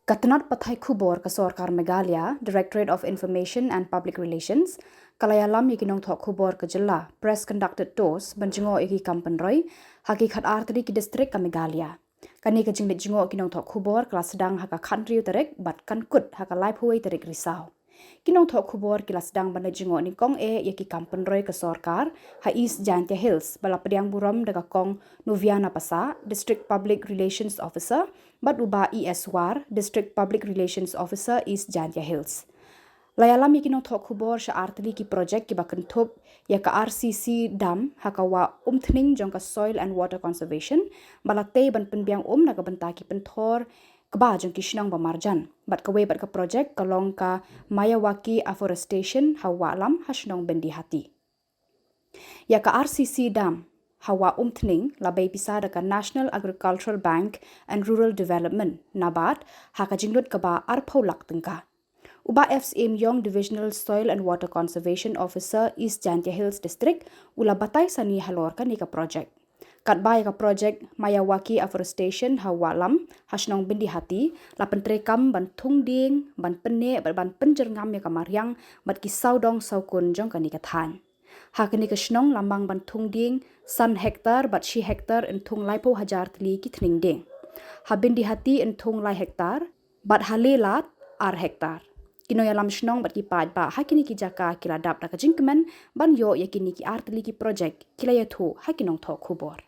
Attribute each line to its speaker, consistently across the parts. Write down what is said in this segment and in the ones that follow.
Speaker 1: Tnat pathai Khubor ke sorkar Meghalaya, Directorate of Information and Public Relations, Ialam Nongthoh Khubor ke Jylla, press conducted tours jngoh Kam Pynroi, hakikat arteri ke distrik ke Meghalaya. Kani ke jngoh Nongthoh Khubor kelas sdang haka country tarik bat kan kut haka live huai tarik Risaw. Nongthoh Khubor kelas sdang bana jngoh nyngkong Kam Pynroi ke sorkar ha East Jaintia Hills bala pdiang burom daga Kong Noviana Passah, District Public Relations Officer, bat uba ES-War, District Public Relations Officer East Jaintia Hills. Ialam Nongthoh Khubor sha arteli ki project ki kynthup ya ka RCC Dam haka wa Umthning jong ka soil and water conservation balate ban penbiang na ka benta ki penthor keba jong ki Shillong ba marjan bat ka we bat ka project kalong ka Mayawaki Afforestation hawa lam hashnong bendi hati ya ka RCC Dam hawa Umthning labai pisah ka National Agricultural Bank and Rural Development NABAD haka jinglut ka ba arphaulak tengka Uba FCM Young Divisional Soil and Water Conservation Officer East Jaintia Hills District ula batai sani halor ka ni ka project. Katbay ka project Mayawaki Afforestation hawa lam hasnong bindi hati la pentrekam ban thung ding ban penne ban penjerngam ya kamariang bat ki saudong saukun jong ka ni ka than. Hakani ka snong lambang ban thung ding san hektar bat shi hektar in thung lai po hajar tli ki thning ding. Ha bindi hati in thung lai hektar bat halelat ar hektar. Ialam snong bat ki paj ba hakini ki jaka kila dap da ka jingkemen ban yo yakini ki arteli ki project kila ya thu Nongthoh Khubor.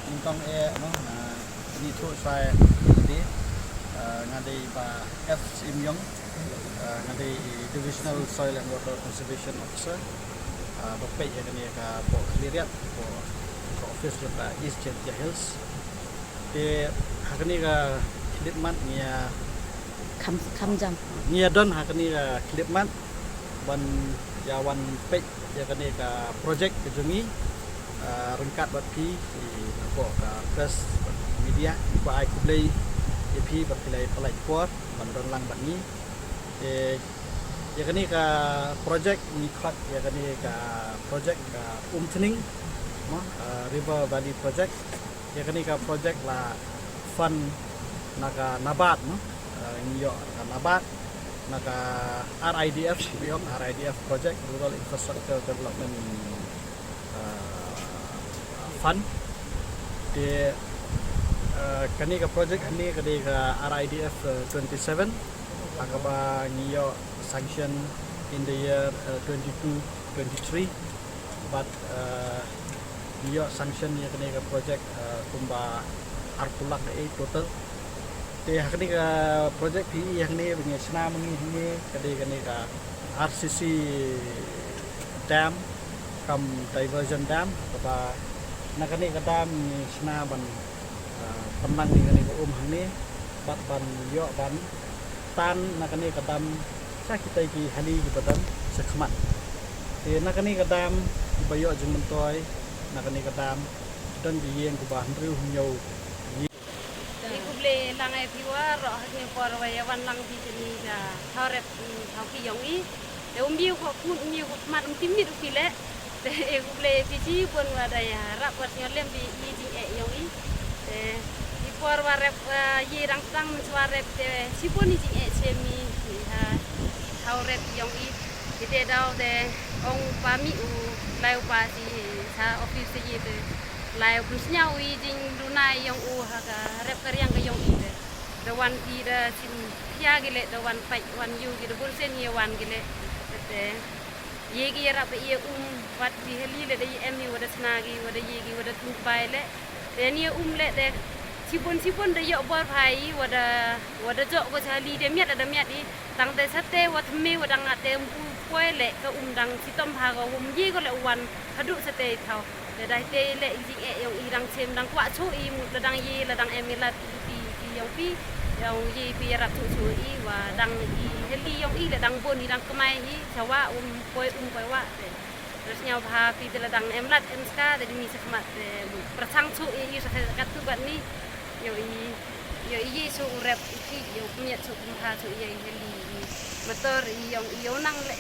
Speaker 2: Nyngkong ni thu sai di ngadi ba FCM Young ngadi Divisional Soil and Water Conservation Officer bapak ya kani ka po cleariat po office ba East Jaintia Hills de hakani ka klipmat nia
Speaker 3: Kamjam
Speaker 2: nia don hakani ka klipmat ban yawan pe ya kani ka project kejungi rengkat bat pi ko ka press media ba ai kublai pi bat pilai palai kuat ban lang bat ni ya kani ka project ni khat ya kani ka project ka Umthning river valley project ya kani ka project la fund naga nabat ni yo nabat naga RIDF beyond RIDF project rural infrastructure development fund di kani ka project ani kani ka RIDF 27 akaba niyo sanction in the year 22-23 but niyo sanction ni kani ka project kumba arpulak total di kani ka project pi yang ni bagi sena mengi kani ka RCC Dam Kam Diversion Dam kaba nakani ka dam ni sena ban penang ni kani ka hangni bat ban yo ban tan nakani ka dam sa kita ki hali ki badan sekhmat e nakani ka dam ki bayo jung mentoy nakani ka dam dan biyen ku ban riu nyau
Speaker 3: Ikuble langai piwar ni por waya wan lang bi ni na harep hauki yongi e umbi ko kun mi ko mat timit upile ikuble piji pun wada ya rapor nyolem bi ji yongi di por warep yi rang sang warep siponi ji semi haurep yongi kita dah de ong pami u lai pa si sa office ji de lai busnya wi jing dunai yang u ha ka rep karyang ka yang i de the one ki de sin pia gile the one pai one you ki de bul sen ye one gile de ye gi rap ye wat di heli le de em ni wada snagi wada ye gi wada tumpai le de ni le de sipun de yo bor phai wada jo ko chali de miat ada miat di tang de sate wat me wada ngate poi le ka dang sitom ha ga ye ko le wan hadu sate thau de dai te le ji e yo i dang chem dang kwa chu i mu dang ye la dang em la ti yo pi yo ye pi rap chu i wa dang i heli yo i le dang bon i dang kemai hi chawa poi wa terus nyau ha pi de la dang em lat em ska de mi sekmat prasang chu i sa kat tu bat ni yo i so rep iki yo punya so kumha so ye heli motor yo nang le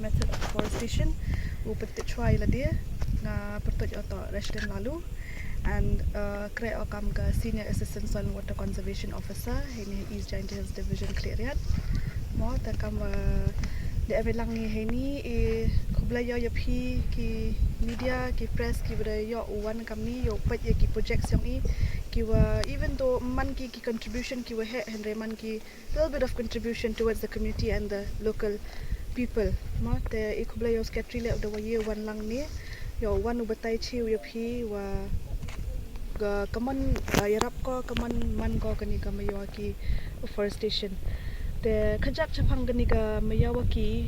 Speaker 4: method of afforestation upetit try la dia nga pertoj atau resident lalu and create okam ke senior assistant soil and water conservation officer ini East Jaintia Hills division Directorate mo takam de avelang ni heni khubla yo phi ki media ki press ki bada yo one kamni yo pat ye ki projects yang ki wa even though man ki contribution ki wa henry man ki little bit of contribution towards the community and the local people ma te ikubla yo sketri le the way one lang ni yo one ubatai chi yo phi wa ga kaman yarap ko kaman man ko kani ka Mayawaki Afforestation te khajak chapang kani ka Mayawaki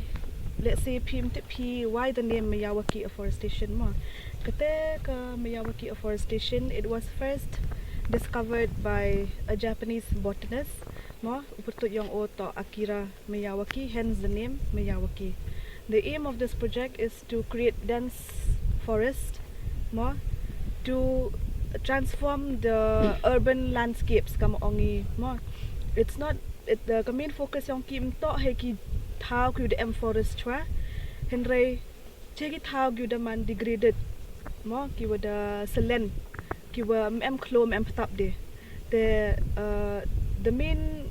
Speaker 4: let's say phi why the name Mayawaki Afforestation ma kate ka Mayawaki Afforestation it was first discovered by a Japanese botanist ma upurtut yang to Akira Mayawaki, hence the name Mayawaki. The aim of this project is to create dense forest ma to transform the urban landscapes kama ongi ma it's not the main focus yang kim to he ki thau ku the forest chwa henry chegi thau ku the man degraded ma ki wada selen ki wa klom tap de the main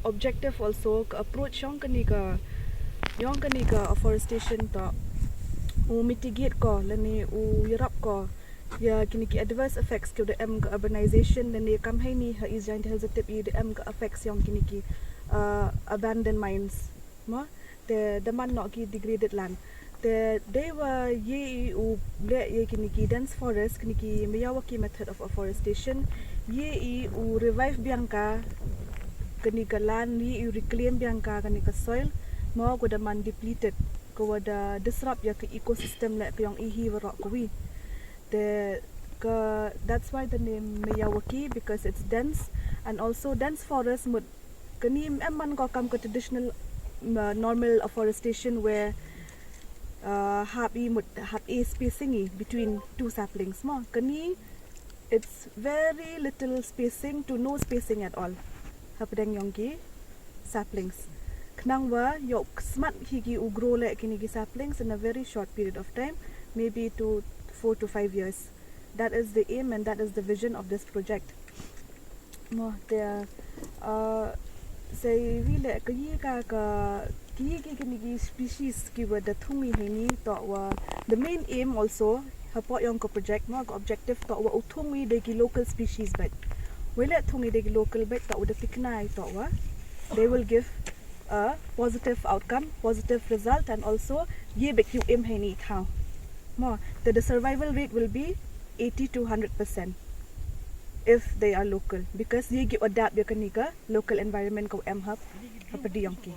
Speaker 4: objective also approach yang kaniga afforestation to mitigate ko lani yarap ko ya kini ki adverse effects ke the urbanization dan ni kam hai ni ha East Jaintia Hills tip the effects yang kini ki abandoned mines ma the man not ki degraded land they were ye kini ki dense forest kini ki Mayawaki method of afforestation ye revive biangka kani ka land ni reclaim biangka kani ka soil mo ko da man depleted ko da disrupt ya ka ecosystem la yang ihi wara ko wi that's why the name Mayawaki because it's dense and also dense forest mud kani man ko kam ka traditional normal afforestation where have a spacing between two saplings mo kani it's very little spacing to no spacing at all hapdang yongki saplings knangwa yok smart higi grow le kini saplings in a very short period of time maybe to 4 to 5 years. That is the aim and that is the vision of this project. Mo there say wile kayi ka kini species ki wada thungi hini to wa the main aim also hapo yung ko project mo objective to wa uthungi de ki local species but wile thungi de ki local but to uda tiknai to wa they will give a positive outcome, positive result, and also ye bet you aim hai ni thao. More the survival rate will be 80 to 100% if they are local, because ye give adapt ye kanika local environment ko em hub pdiang ki.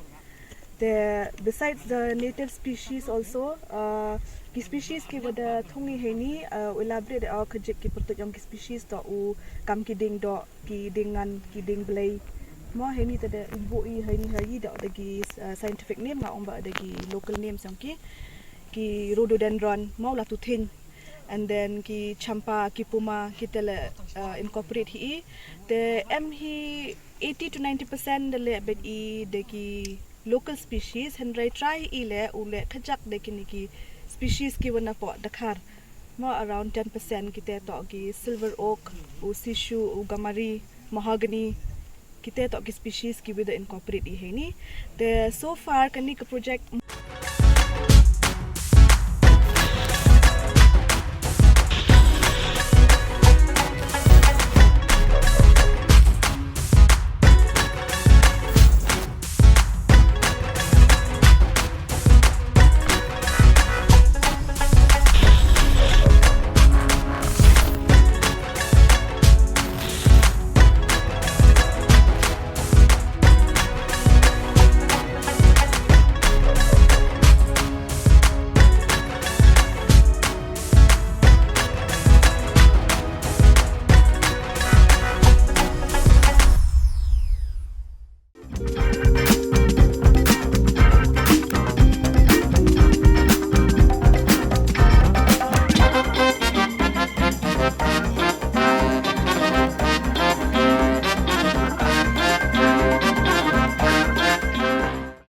Speaker 4: Besides the native species also, ki species ki wada thungi hai ni elaborate au khajik ki pertujang ki species to u kam ki ding do ki dingan ki ding blay mo hai ni tada ibu I hai ni do dagi scientific name nga omba dagi local name sang ki rhododendron mau la tu thin, and then ki champa ki puma ki tele incorporate hi the he 80 to 90% the le bet I dagi local species hendrai try ile ule khajak dekini ki species ki wana po dakhar mo around 10% kite to ki silver oak u sishu u gamari mahogany kite to ki species ki with the incorporate I ni the so far kani ka project